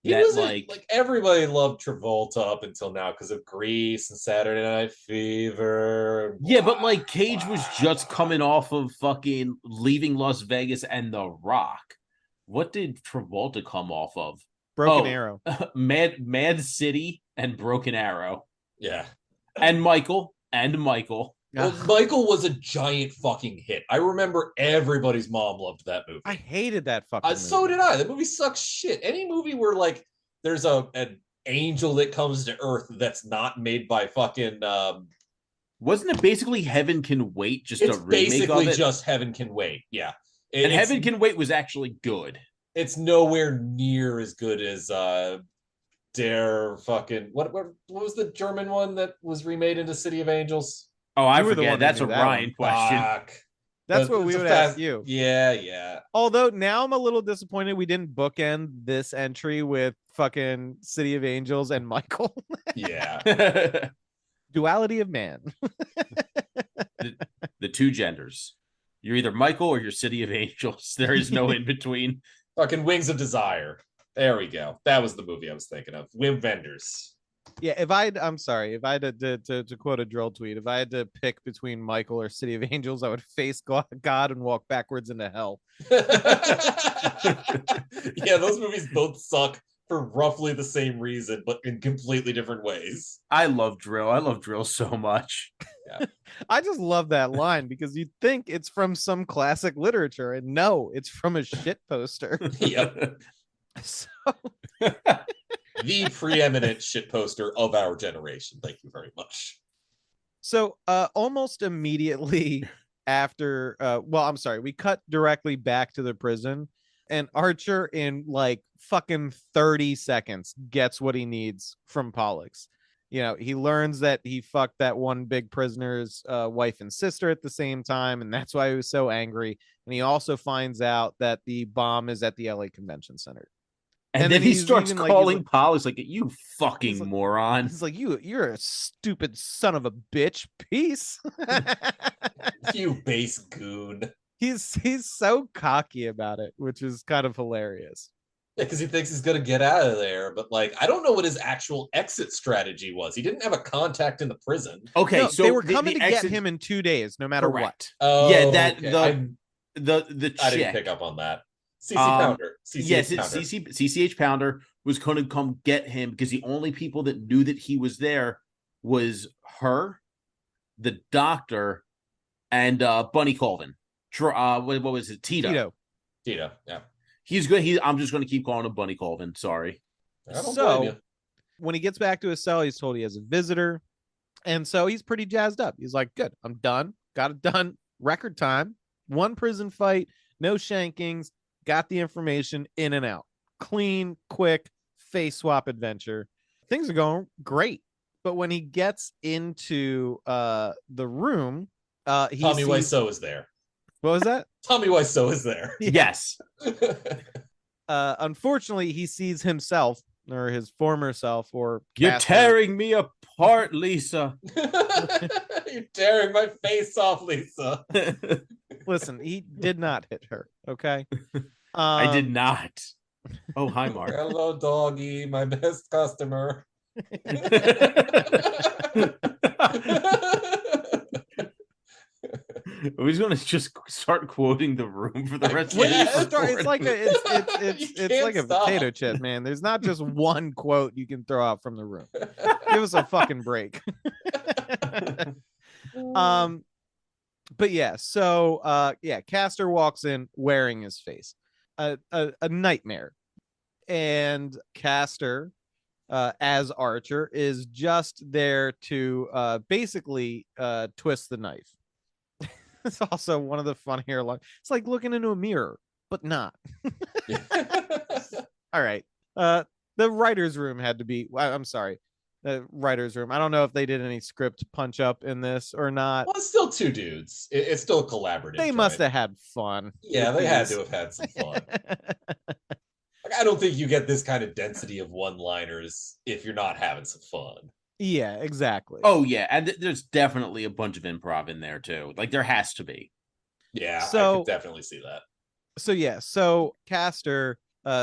He That was like everybody loved Travolta up until now because of Grease and Saturday Night Fever. yeah, but like Cage was just coming off of fucking Leaving Las Vegas and The Rock. What did Travolta come off of? Broken Oh. Arrow. Mad City and Broken Arrow. Yeah. And Michael. Well, Michael was a giant fucking hit. I remember everybody's mom loved that movie. I hated that fucking movie. So did I. The movie sucks shit. Any movie where like there's an angel that comes to Earth that's not made by fucking Wasn't it basically Heaven Can Wait, just it's a remake basically of it? just Heaven Can Wait. Yeah. And Heaven Can Wait was actually good. It's nowhere near as good as Der fucking what was the German one that was remade into City of Angels? Oh, I You were the forget. one that That's a knew that Ryan one. question. Fuck. That's But what we it's a would fast- ask you. Yeah. Although now I'm a little disappointed we didn't bookend this entry with fucking City of Angels and Michael. Yeah. Duality of man. The two genders. You're either Michael or you're City of Angels. There is no in between. Fucking Wings of Desire. There we go. That was the movie I was thinking of. Wim Wenders. Yeah, I'm sorry, if I had to quote a drill tweet, if I had to pick between Michael or City of Angels, I would face God and walk backwards into hell. Yeah, those movies both suck for roughly the same reason, but in completely different ways. I love Drill. I love Drill so much. I just love that line because you'd think it's from some classic literature, and no, it's from a shit poster. Yep. So The preeminent shit poster of our generation. Thank you very much. So almost immediately after I'm sorry, we cut directly back to the prison, and Archer in like fucking 30 seconds gets what he needs from Pollux. he learns that he fucked that one big prisoner's wife and sister at the same time, and that's why he was so angry. And he also finds out that the bomb is at the LA Convention Center. And then he he's starts even, calling Paul. He's like, "You he's fucking like- moron." He's like, you're a stupid son of a bitch. Peace. You base goon. He's so cocky about it, which is kind of hilarious. Yeah, because he thinks he's gonna get out of there, but like I don't know what his actual exit strategy was. He didn't have a contact in the prison. Okay, No, so they were the coming to exit- get him in 2 days, no matter what. Correct. Oh, Yeah, that okay. the I didn't chick. pick up on that. CC Um, Pounder. CCH Yes, it's Pounder. CCH Pounder was going to come get him because the only people that knew that he was there was her, the doctor, and Bunny Colvin. What was it? Tito. Tito. Yeah. He's good. I'm just going to keep calling him Bunny Colvin. Sorry. I don't blame So you. when he gets back to his cell, he's told he has a visitor. And so he's pretty jazzed up. He's like, good, I'm done. Got it done. Record time. One prison fight, no shankings. Got the information in and out. Clean, quick, face swap adventure. Things are going great. But when he gets into the room, he Tommy sees... Wiseau is there. What was that? Tommy Wiseau is there. Yes. Unfortunately, he sees himself or his former self or You're Casper. tearing me apart, Lisa. You're tearing my face off, Lisa. Listen, he did not hit her. Okay. I did not. Oh, hi, Mark. Hello, doggy, my best customer. Are we going to just start quoting the room for the rest of When you Yeah. start, it's like You it's like a can't stop. potato chip, man. There's not just one quote you can throw out from the room. Give us a fucking break. But yeah, so Castor walks in wearing his face. A nightmare. And Castor as Archer is just there to basically twist the knife. It's also one of the funnier lines. It's like looking into a mirror, but not. All right. The writer's room had to be, I'm sorry, the writer's room. I don't know if they did any script punch up in this or not. Well, it's still two dudes. It's still a collaborative. They must have had fun. Yeah, with they had these. to have had some fun. Like, I don't think you get this kind of density of one-liners if you're not having some fun. Yeah, exactly. Oh, yeah. And there's definitely a bunch of improv in there, too. Like, there has to be. Yeah, I So- could definitely see that. So Castor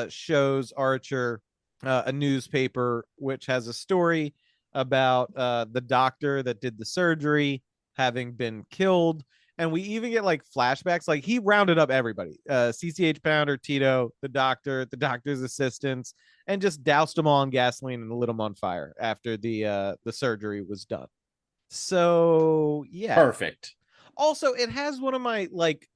shows Archer a newspaper which has a story about the doctor that did the surgery having been killed, and we even get like flashbacks. Like he rounded up everybody, CCH Pounder, Tito, the doctor's assistants, and just doused them all in gasoline and lit them on fire after the surgery was done. So yeah, Perfect. also it has one of my like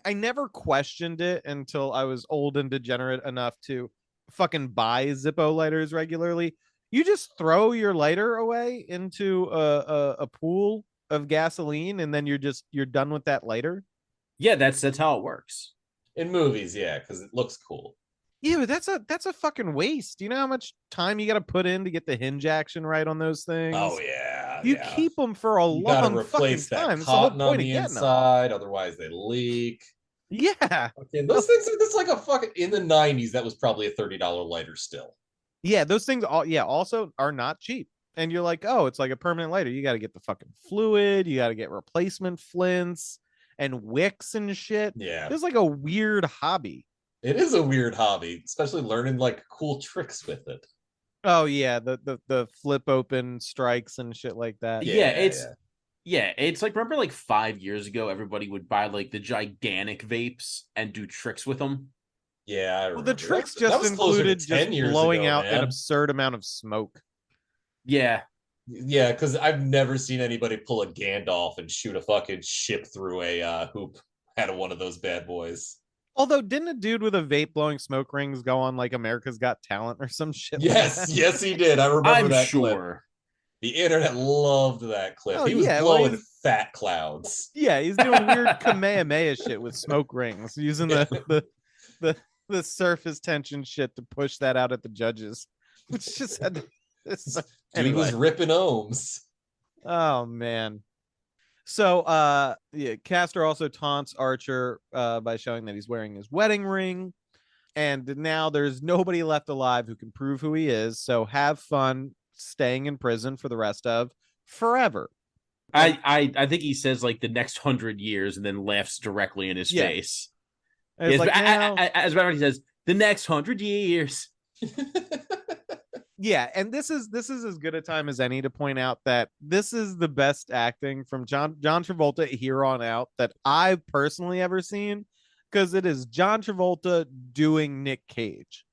I never questioned it until I was old and degenerate enough to fucking buy Zippo lighters regularly. You just throw your lighter away into a pool of gasoline and then you're done with that lighter. Yeah, that's how it works. In movies, yeah, because it looks cool. Yeah, but that's a fucking waste. Do you know how much time you got to put in to get the hinge action right on those things? Oh yeah, You yeah. keep them for a You gotta long fucking replace that time. It's the whole cotton on point of the getting them. inside, otherwise they leak. Yeah. Okay, those things are just like a fucking in the 90s. That was probably a $30 lighter still. Yeah, those things also are not cheap. And you're like, oh, it's like a permanent lighter. You got to get the fucking fluid, you got to get replacement flints and wicks and shit. Yeah, It's like a weird hobby. it is a weird hobby, especially learning like cool tricks with it. Oh yeah, the flip open strikes and shit like that. Yeah, it's like, remember like 5 years ago, everybody would buy like the gigantic vapes and do tricks with them. Yeah, I Well, remember. the tricks That just was closer to included 10 just years blowing ago, out an man. absurd amount of smoke. Yeah. Yeah, because I've never seen anybody pull a Gandalf and shoot a fucking ship through a hoop out of one of those bad boys. Although, didn't a dude with a vape blowing smoke rings go on like America's Got Talent or some shit? Yes, like that? yes, he did. I remember I'm that clip. sure. The internet loved that clip. Oh, He was yeah, well, blowing he's- fat clouds. Yeah, he's doing weird Kamehameha shit with smoke rings, using the surface tension shit to push that out at the judges, which just had So, Dude was anyway. ripping ohms. Oh man. So yeah, Castor also taunts Archer by showing that he's wearing his wedding ring. And now there's nobody left alive who can prove who he is. So have fun staying in prison for the rest of forever. I think he says like the next 100 years and then laughs directly in his Yeah. face. And it's Yes, like but now, as a matter of fact, he says the next 100 years. yeah, and this is as good a time as any to point out that this is the best acting from John Travolta here on out that I've personally ever seen, because it is John Travolta doing Nick Cage.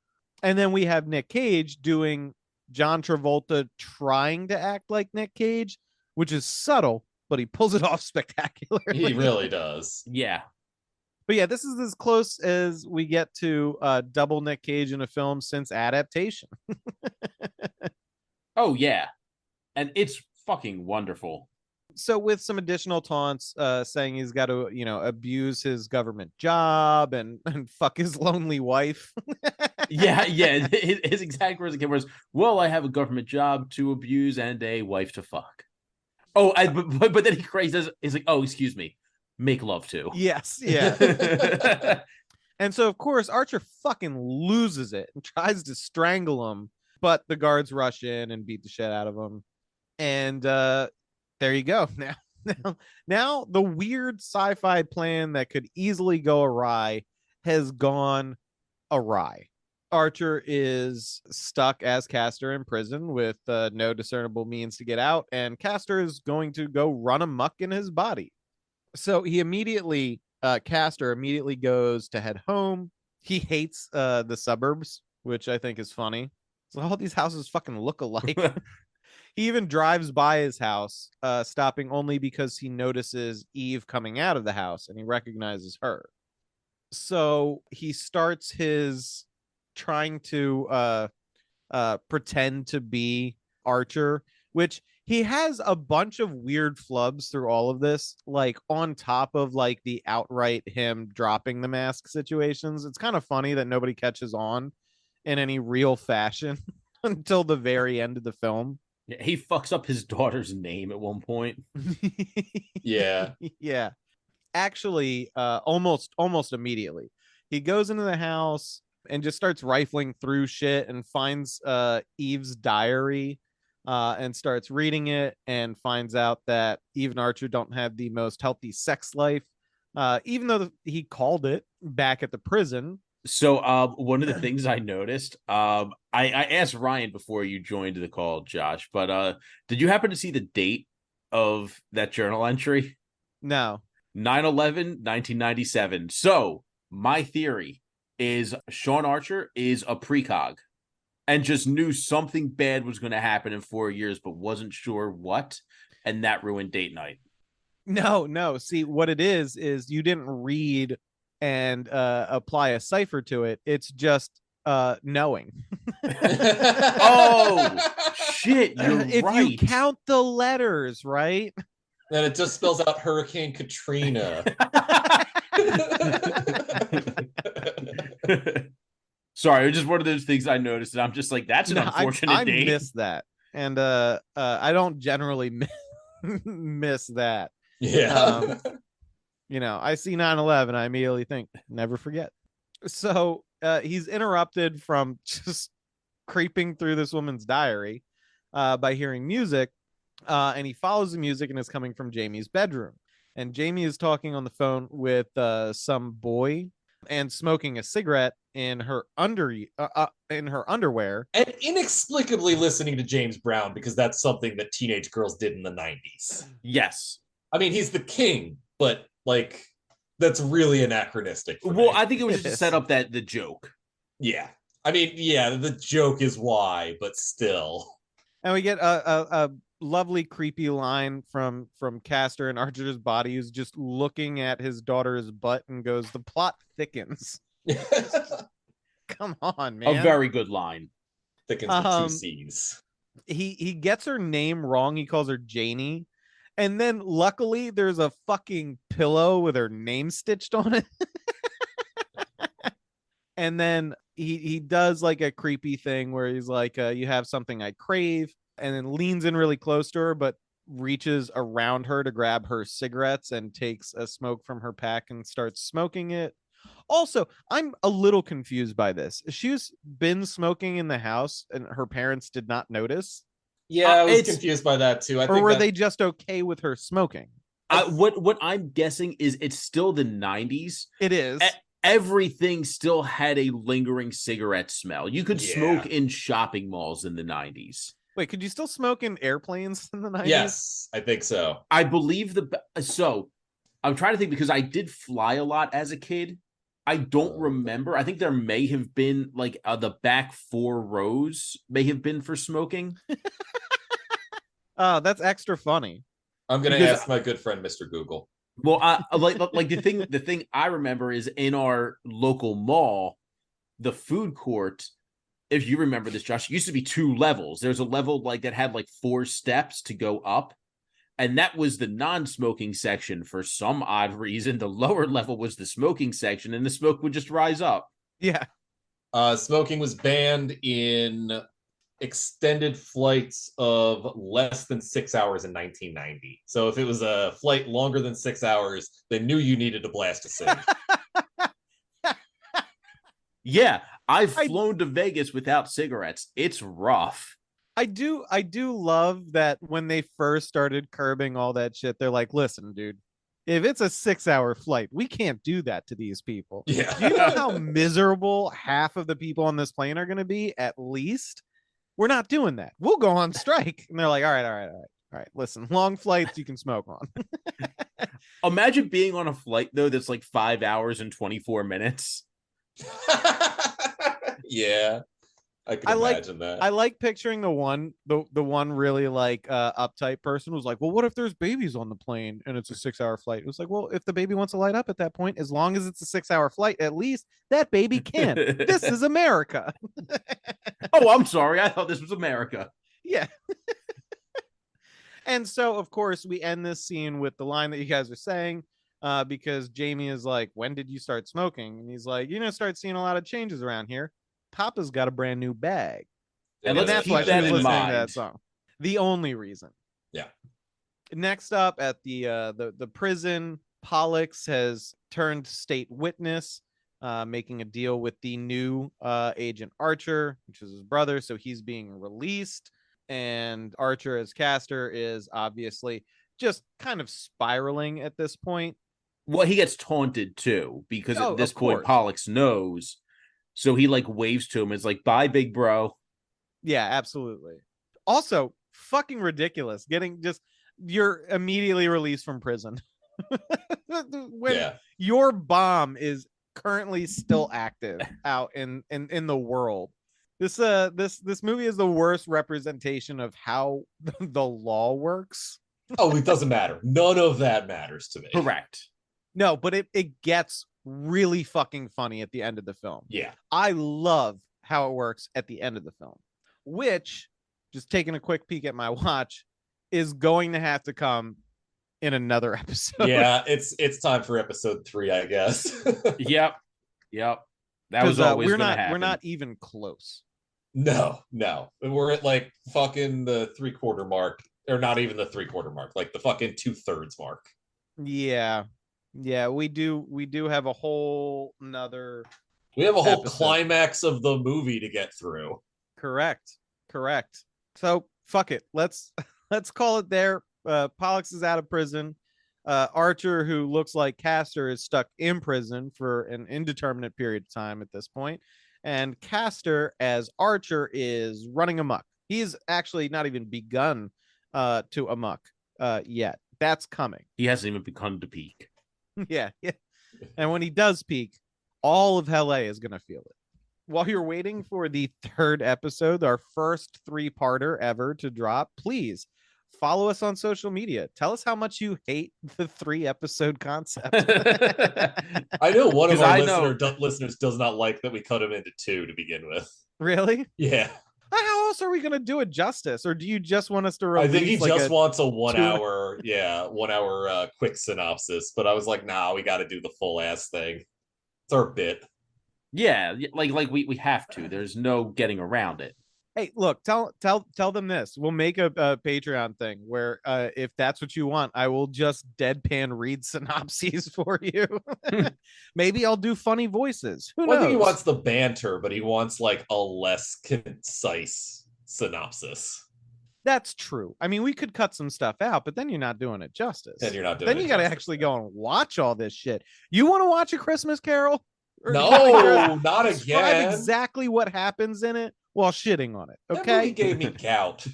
And then we have Nick Cage doing John Travolta trying to act like Nick Cage, which is subtle, but he pulls it off spectacularly. He really does. Yeah. But yeah, this is as close as we get to double Nick Cage in a film since Adaptation. Oh yeah. And it's fucking wonderful. So with some additional taunts, saying he's got to, abuse his government job and fuck his lonely wife. Yeah. His exact words again was, "Well, I have a government job to abuse and a wife to fuck." Oh, but then he crazes. He's like, "Oh, excuse me, make love to." Yes, yeah. And so of course Archer fucking loses it and tries to strangle him, but the guards rush in and beat the shit out of him. And there you go. Now the weird sci-fi plan that could easily go awry has gone awry. Archer is stuck as Castor in prison with no discernible means to get out, and Castor is going to go run amok in his body. So Castor immediately goes to head home. He hates the suburbs, which I think is funny. So all these houses fucking look alike. He even drives by his house, stopping only because he notices Eve coming out of the house and he recognizes her. So he starts his trying to pretend to be Archer, which he has a bunch of weird flubs through all of this, like on top of like the outright him dropping the mask situations. It's kind of funny that nobody catches on in any real fashion until the very end of the film. He fucks up his daughter's name at one point. Yeah. Yeah. Actually, almost immediately. He goes into the house and just starts rifling through shit and finds Eve's diary and starts reading it and finds out that Eve and Archer don't have the most healthy sex life, even though he called it back at the prison. So one of the things I noticed, I asked Ryan before you joined the call, Josh, but did you happen to see the date of that journal entry? No. 9/11, 1997. So my theory is Sean Archer is a precog and just knew something bad was going to happen in 4 years, but wasn't sure what, and that ruined date night. No. See, what it is you didn't read and apply a cipher to it. It's just knowing. Oh shit, you're if right. you count the letters, right? And it just spells out Hurricane Katrina. Sorry, it was just one of those things I noticed, and I'm just like, that's an unfortunate date. I missed that, and I don't generally miss that. Yeah. I see 9/11, I immediately think, never forget. So he's interrupted from just creeping through this woman's diary by hearing music, and he follows the music and is coming from Jamie's bedroom. And Jamie is talking on the phone with some boy and smoking a cigarette in her underwear, And inexplicably listening to James Brown, because that's something that teenage girls did in the 90s. Yes. I mean, he's the king, but like that's really anachronistic. Well, I think it was just to set up the joke. Yeah. I mean, yeah, the joke is why, but still. And we get a lovely creepy line from Castor and Archer's body, who's just looking at his daughter's butt and goes, "The plot thickens." Come on, man. A very good line. Thickens with two C's. He gets her name wrong. He calls her Janie. And then luckily there's a fucking pillow with her name stitched on it. And then he does like a creepy thing where he's like, you have something I crave, and then leans in really close to her, but reaches around her to grab her cigarettes and takes a smoke from her pack and starts smoking it. Also, I'm a little confused by this. She's been smoking in the house and her parents did not notice, Yeah, I was it's- confused by that too. I or think were that, they just okay with her smoking? What I'm guessing is it's still the 90s. It is. Everything still had a lingering cigarette smell. You could Yeah. smoke in shopping malls in the 90s. Wait, could you still smoke in airplanes in the 90s? Yes, I think so. I believe so I'm trying to think because I did fly a lot as a kid. I don't remember. I think there may have been like the back 4 rows may have been for smoking. Oh, that's extra funny. I'm gonna Because- ask my good friend Mr. Google. Well, like the thing I remember is in our local mall, the food court. If you remember this, Josh, it used to be 2 levels. There's a level like that had like 4 steps to go up, and that was the non-smoking section. For some odd reason, the lower level was the smoking section, and the smoke would just rise up. Yeah. Smoking was banned in extended flights of less than 6 hours in 1990. So if it was a flight longer than 6 hours, they knew you needed to blast a cig. Yeah, I've flown to Vegas without cigarettes. It's rough. I do love that when they first started curbing all that shit, they're like, listen, dude, if it's a 6-hour flight, we can't do that to these people. Yeah. Do you know how miserable half of the people on this plane are going to be? At least we're not doing that. We'll go on strike. And they're like, all right. Listen, long flights you can smoke on. Imagine being on a flight though that's like 5 hours and 24 minutes. Yeah. I can imagine that. I like picturing the one really like uptight person who's like, well, what if there's babies on the plane and it's a 6-hour flight? It was like, well, if the baby wants to light up at that point, as long as it's a 6-hour flight, at least that baby can. This is America. Oh, I'm sorry. I thought this was America. Yeah. And so, of course, we end this scene with the line that you guys are saying, because Jamie is like, when did you start smoking? And he's like, you're going to start seeing a lot of changes around here. Papa's got a brand new bag. And And let's that's keep why she that was in listening to mind. that song. The only reason. Yeah. Next up at the prison, Pollux has turned state witness, making a deal with the new Agent Archer, which is his brother. So he's being released. And Archer as Castor is obviously just kind of spiraling at this point. Well, he gets taunted too, because Oh, at this of point, course. Pollux knows. So he like waves to him. It's like, bye, big bro. Yeah, absolutely. Also, fucking ridiculous. You're immediately released from prison. When Yeah. your bomb is currently still active out in the world. This movie is the worst representation of how the law works. Oh, it doesn't matter. None of that matters to me. Correct. No, but it gets really fucking funny at the end of the film. Yeah. I love how it works at the end of the film, which, just taking a quick peek at my watch, is going to have to come in another episode. Yeah, it's time for episode 3, I guess. Yep. That was 'Cause, always we're gonna not happen. we're not even close. No. We're at like fucking the 3/4 mark, or not even the 3/4 mark, like the fucking 2/3 mark. Yeah. We do have a whole nother. We have a whole Episode. climax of the movie to get through. Correct. So fuck it. Let's call it there. Pollux is out of prison. Archer, who looks like Castor, is stuck in prison for an indeterminate period of time at this point. And Castor, as Archer, is running amok. He's actually not even begun to amok yet. That's coming. He hasn't even begun to peak. Yeah. And when he does peak, all of LA is going to feel it. While you're waiting for the 3rd episode, our first 3-parter ever to drop, please follow us on social media. Tell us how much you hate the 3-episode concept. I know one of 'Cause our I know- listeners does not like that we cut him into 2 to begin with. Really? Yeah. How else are we going to do it justice? Or do you just want us to I release think he like just wants a 1 2 hour, 1 hour quick synopsis. But I was like, nah, we got to do the full ass thing. It's our bit. Yeah, like we have to. There's no getting around it. Hey, look, tell them this. We'll make a Patreon thing where if that's what you want, I will just deadpan read synopses for you. Maybe I'll do funny voices. Who Well, I think he knows? wants the banter, but he wants like a less concise synopsis. That's true. I mean, we could cut some stuff out, but then you're not doing it justice. And you're not doing Then it you got to justice, actually yeah. go and watch all this shit. You want to watch A Christmas Carol? Or No, not describe again. exactly what happens in it while shitting on it. That movie Okay, gave me gout.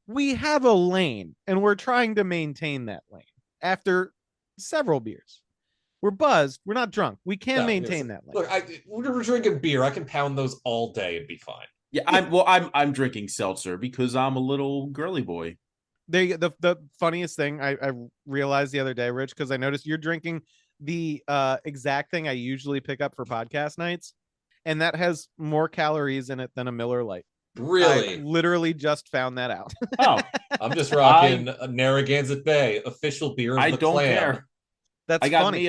we have a lane, and we're trying to maintain that lane after several beers. We're buzzed. We're not drunk. We can No, maintain that lane. Look, we're drinking beer. I can pound those all day and be fine. Yeah, I'm drinking seltzer because I'm a little girly boy. The funniest thing I realized the other day, Rich, because I noticed you're drinking the exact thing I usually pick up for podcast nights, and that has more calories in it than a Miller Lite. I Really? literally just found that out. Oh, I'm just rocking a Narragansett Bay, official beer of I the don't clan. care. That's I got funny.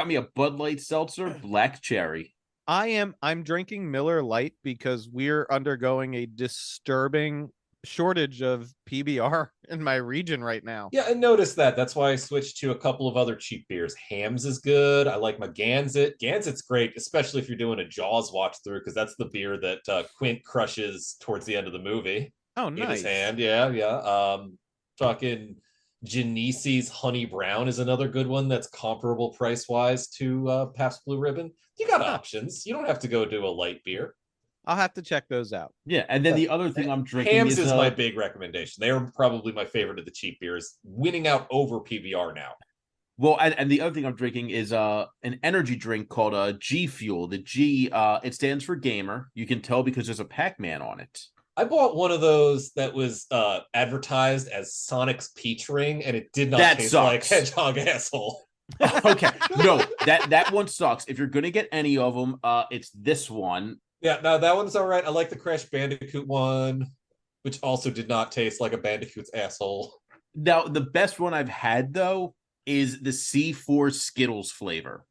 me a Bud Light seltzer, black cherry. I'm drinking Miller Lite because we're undergoing a disturbing shortage of PBR in my region right now. Yeah, I noticed that. That's why I switched to a couple of other cheap beers. Hams is good. I like my Gansett. Gansett's great, especially if you're doing a Jaws watch through, because that's the beer that Quint crushes towards the end of the movie Oh, in nice. his hand. Yeah. Fucking Genese's Honey Brown is another good one that's comparable price wise to Pabst Blue Ribbon. You got options. You don't have to go do a light beer. I'll have to check those out. Yeah, and then the other thing I'm drinking Hams is my a big recommendation. They are probably my favorite of the cheap beers, winning out over PBR now. well, and the other thing I'm drinking is an energy drink called G Fuel. The G it stands for gamer. You can tell because there's a Pac-Man on it. I bought one of those that was advertised as Sonic's Peach Ring, and it did not That taste sucks. like Hedgehog Asshole. Okay, no, that one sucks. If you're gonna get any of them, it's this one. Yeah, no, that one's all right. I like the Crash Bandicoot one, which also did not taste like a Bandicoot's asshole. Now, the best one I've had though is the C4 Skittles flavor.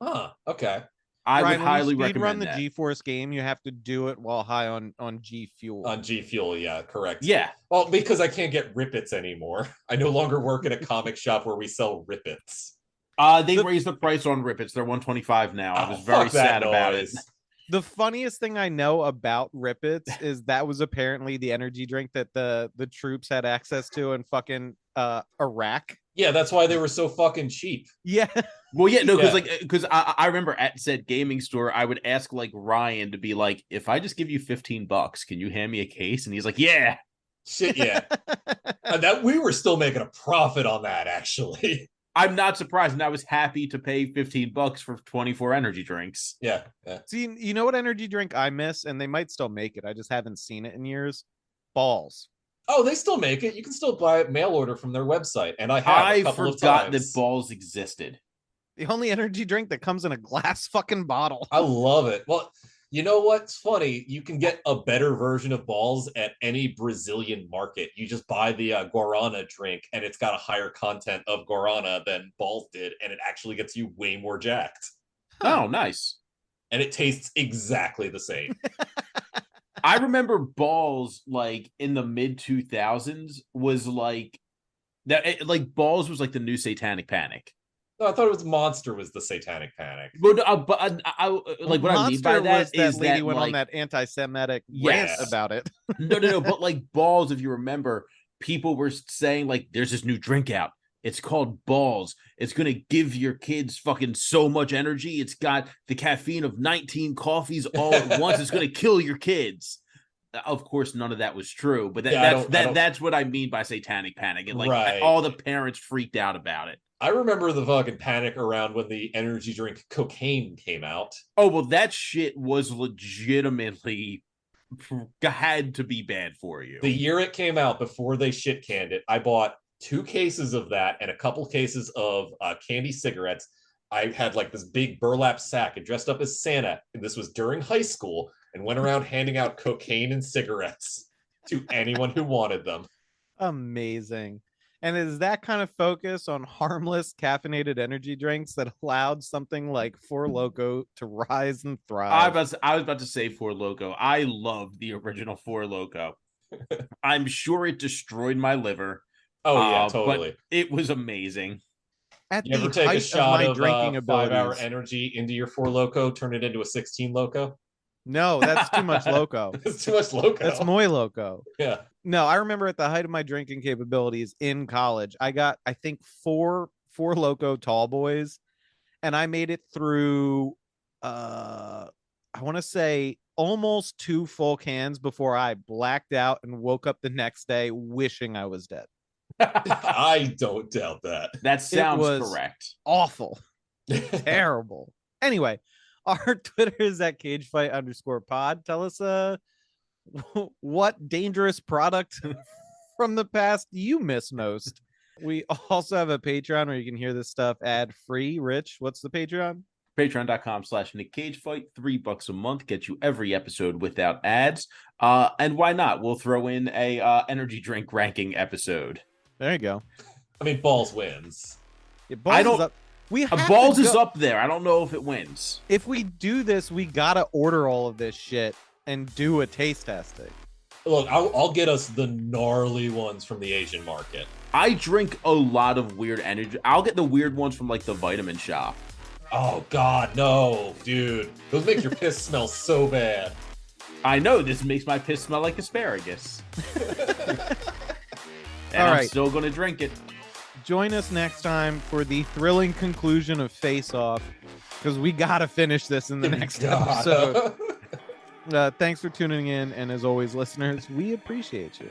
Huh, okay. I Ryan, would highly when you speed run recommend the that. G-Force game, you have to do it while high on G Fuel. On G Fuel, yeah, correct. Yeah, Well, because I can't get Rippets anymore. I no longer work in a comic shop where we sell Rippets. they raised the price on Rippets. They're $125 now. I was very fuck that sad about it. noise. The funniest thing I know about Rippets is that was apparently the energy drink that the troops had access to in fucking Iraq. Yeah, that's why they were so fucking cheap. Yeah. Well, yeah, no, because Yeah. because I remember at said gaming store, I would ask like Ryan to be like, if I just give you $15, can you hand me a case? And he's like, yeah. Shit, yeah. That we were still making a profit on that, actually. I'm not surprised, and I was happy to pay $15 for 24 energy drinks. Yeah. See, you know what energy drink I miss, and they might still make it. I just haven't seen it in years. Balls. Oh, they still make it. You can still buy it mail order from their website, and I have a I couple of forgot times. that balls existed. The only energy drink that comes in a glass fucking bottle. I love it. Well, you know what's funny? You can get a better version of balls at any Brazilian market. You just buy the guarana drink, and it's got a higher content of guarana than balls did, and it actually gets you way more jacked. Oh, nice. And it tastes exactly the same. I remember balls like in the mid 2000s was like that. Like balls was like the new Satanic Panic. No, I thought it was Monster was the Satanic Panic. But I like what I mean by Monster that was is lady that went like, on that anti-Semitic Yes. rant about it. no, but like balls, if you remember, people were saying like there's this new drink out. It's called Balls. It's gonna give your kids fucking so much energy. It's got the caffeine of 19 coffees all at once. It's gonna kill your kids. Of course, none of that was true, but Yeah, I don't- that's what I mean by Satanic Panic. And like Right. all the parents freaked out about it. I remember the fucking panic around when the energy drink cocaine came out. Oh well, that shit was legitimately had to be bad for you. The year it came out, before they shit canned it, I bought 2 cases of that and a couple cases of candy cigarettes. I had like this big burlap sack and dressed up as Santa, and this was during high school, and went around handing out cocaine and cigarettes to anyone who wanted them. Amazing. And it is that kind of focus on harmless caffeinated energy drinks that allowed something like Four Loko to rise and thrive. I was about to say Four Loko. I love the original Four Loko. I'm sure it destroyed my liver. Oh yeah, But totally. it was amazing. At You ever the take a height of shot my of drinking 5 hour abilities. energy into your Four Loco, turn it into a 16 Loco? No, that's too much Loco. It's too much Loco. That's Moy Loco. Yeah. No, I remember at the height of my drinking capabilities in college, I got, I think, four Loco tall boys, and I made it through I want to say almost 2 full cans before I blacked out and woke up the next day wishing I was dead. I don't doubt that. That sounds was- correct. Awful. Terrible. Anyway, our Twitter is at cagefight_pod. Tell us what dangerous product from the past you miss most. We also have a Patreon where you can hear this stuff ad free. Rich, what's the Patreon? Patreon.com/Nick Cage Fight. $3 a month gets you every episode without ads. And why not? We'll throw in a energy drink ranking episode. There you go. I mean, Balls wins. Yeah, Balls I don't- is up. We have Balls to is go- up there. I don't know if it wins. If we do this, we gotta order all of this shit and do a taste testing. Look, I'll get us the gnarly ones from the Asian market. I drink a lot of weird energy. I'll get the weird ones from like the Vitamin Shop. Oh God, no, dude! Those make your piss smell so bad. I know this makes my piss smell like asparagus. And All I'm right. still gonna drink it. Join us next time for the thrilling conclusion of Face Off, because we gotta finish this in the next God. episode. Thanks for tuning in, and as always, listeners, we appreciate you.